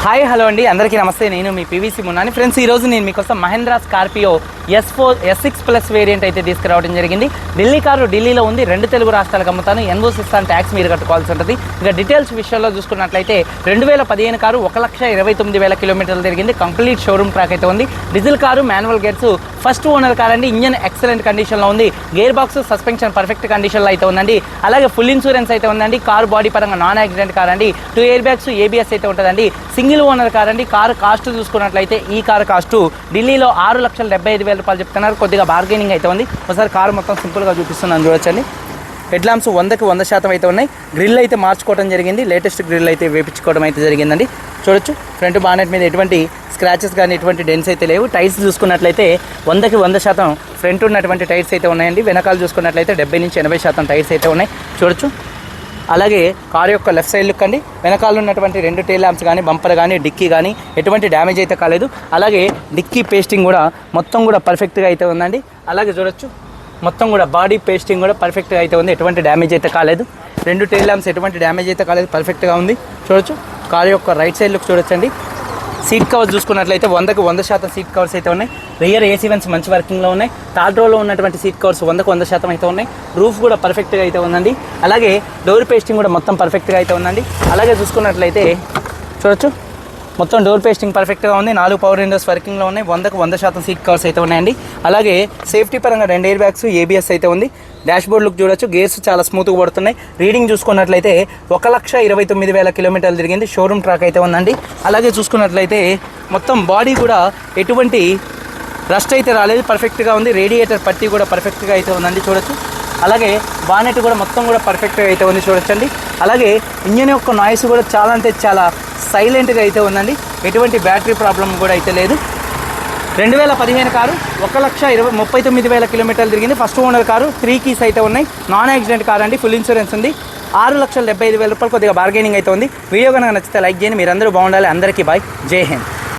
Hi hello అండి, అందరికీ నమస్తే. నేను మీ పీవీసీ మున్నాని. ఫ్రెండ్స్, ఈరోజు నేను మీకోసం Mahindra Scorpio S6 plus variant అయితే తీసుకురావడం జరిగింది. ఢిల్లీ కారు ఢిల్లీలో ఉంది. 2 తెలుగు రాష్ట్రాలకు అమ్ముతాను. ఎన్ఓసిస్ అండ్ ట్యాక్స్ మీరు కట్టుకోవాల్సి ఉంటుంది. ఇక డీటెయిల్స్ విషయంలో చూసుకున్నట్లయితే 2015 కారు 1,29,000 కిలోమీటర్లు తిరిగింది. కంప్లీట్ షోరూమ్ ట్రాక్ అయితే ఉంది. Diesel car, manual gears, first owner car అండి. ఇంజన్ ఎక్సలెంట్ కండిషన్లో ఉంది. గేర్ బాక్స్, సస్పెన్షన్ పర్ఫెక్ట్ కండిషన్లో అయితే ఉందండి. అలాగే ఫుల్ ఇన్సూరెన్స్ అయితే ఉందండి. కారు బాడీ పరంగా నాన్ యాక్సిడెంట్ కార్ అండి. 2 ఎయిర్ బ్యాగ్స్, ABS అయితే ఉంటుందండి. సింగిల్ ఓనర్ కార్ అండి. కారు కాస్ట్ చూసుకున్నట్లయితే ఈ కారు కాస్ట్ ఢిల్లీలో 6,75,000 రూపాయలు చెప్తున్నారు. కొద్దిగా బార్గెనింగ్ అయితే ఉంది. ఒకసారి కారు మొత్తం సింపుల్గా చూపిస్తున్నాను, చూడొచ్చండి. హెడ్ ల్యాంప్స్ 100% అయితే ఉన్నాయి. గ్రిల్ అయితే మార్చుకోవడం జరిగింది. లేటెస్ట్ గ్రిల్ అయితే వేపించుకోవడం అయితే జరిగిందండి. చూడొచ్చు, ఫ్రంట్ బానెట్ మీద ఎటువంటి స్క్రాచెస్ కానీ ఎటువంటి డెన్స్ అయితే లేవు. టైర్స్ చూసుకున్నట్లయితే 100% ఫ్రంట్ ఉన్నటువంటి టైర్స్ అయితే ఉన్నాయండి. వెనకాల చూసుకున్నట్లయితే 70 నుంచి 80% టైర్స్ అయితే ఉన్నాయి. చూడొచ్చు. అలాగే కారు యొక్క లెఫ్ట్ సైడ్ లుక్ అండి. వెనకాల ఉన్నటువంటి 2 టైల్ ల్యాంప్స్ కానీ, బంపర్ కానీ, డిక్కీ కానీ ఎటువంటి డ్యామేజ్ అయితే కాలేదు. అలాగే డిక్కీ పేస్టింగ్ కూడా మొత్తం కూడా పర్ఫెక్ట్గా అయితే ఉందండి. అలాగే చూడొచ్చు, మొత్తం కూడా బాడీ పేస్టింగ్ కూడా పర్ఫెక్ట్గా అయితే ఉంది. ఎటువంటి డ్యామేజ్ అయితే కాలేదు. 2 టైల్ ల్యాంప్స్ ఎటువంటి డ్యామేజ్ అయితే కాలేదు, పర్ఫెక్ట్గా ఉంది. చూడొచ్చు, కారు యొక్క రైట్ సైడ్ లుక్ చూడొచ్చండి. సీట్ కవర్స్ చూసుకున్నట్లయితే 100% సీట్ కవర్స్ అయితే ఉన్నాయి. రియర్ AC వెంట్స్ మంచి వర్కింగ్లో ఉన్నాయి. థర్డ్ రోలో ఉన్నటువంటి సీట్ కవర్స్ 100% అయితే ఉన్నాయి. రూఫ్ కూడా పర్ఫెక్ట్గా అయితే ఉందండి. అలాగే డోర్ పేస్టింగ్ కూడా మొత్తం పర్ఫెక్ట్గా అయితే ఉందండి. అలాగే చూసుకున్నట్లయితే చూడొచ్చు, మొత్తం డోర్ పేస్టింగ్ పర్ఫెక్ట్గా ఉంది. 4 పవర్ విండోస్ వర్కింగ్లో ఉన్నాయి. 100% సీట్ కవర్స్ అయితే ఉన్నాయండి. అలాగే సేఫ్టీ పరంగా 2 ఎయిర్ బ్యాగ్స్, ABS అయితే ఉంది. డాష్ బోర్డ్ లుక్ చూడొచ్చు, గేర్స్ చాలా స్మూత్గా పడుతున్నాయి. రీడింగ్ చూసుకున్నట్లయితే 1,29,000 కిలోమీటర్లు తిరిగింది. షోరూమ్ ట్రాక్ అయితే ఉందండి. అలాగే చూసుకున్నట్లయితే మొత్తం బాడీ కూడా ఎటువంటి రస్ట్ అయితే రాలేదు, పర్ఫెక్ట్గా ఉంది. రేడియేటర్ పట్టి కూడా పర్ఫెక్ట్గా అయితే ఉందండి. చూడొచ్చు. అలాగే బానెట్ కూడా మొత్తం కూడా పర్ఫెక్ట్గా అయితే ఉంది. చూడొచ్చండి. అలాగే ఇంజన్ యొక్క నాయిస్ కూడా చాలా అంటే చాలా సైలెంట్గా అయితే ఉందండి. ఎటువంటి బ్యాటరీ ప్రాబ్లం కూడా అయితే లేదు. 2015 కారు 1,39,000 కిలోమీటర్లు తిరిగింది. ఫస్ట్ ఓనర్ కారు, 3 కీస్ అయితే ఉన్నాయి. నాన్ యాక్సిడెంట్ కార్ అండి. ఫుల్ ఇన్సూరెన్స్ ఉంది. 6,75,000 రూపాయలు కొద్దిగా బార్గెనింగ్ అయితే ఉంది. వీడియో కనుక నచ్చితే లైక్ చేయండి. మీరందరూ బాగుండాలి. అందరికీ బాయ్. జై హింద్.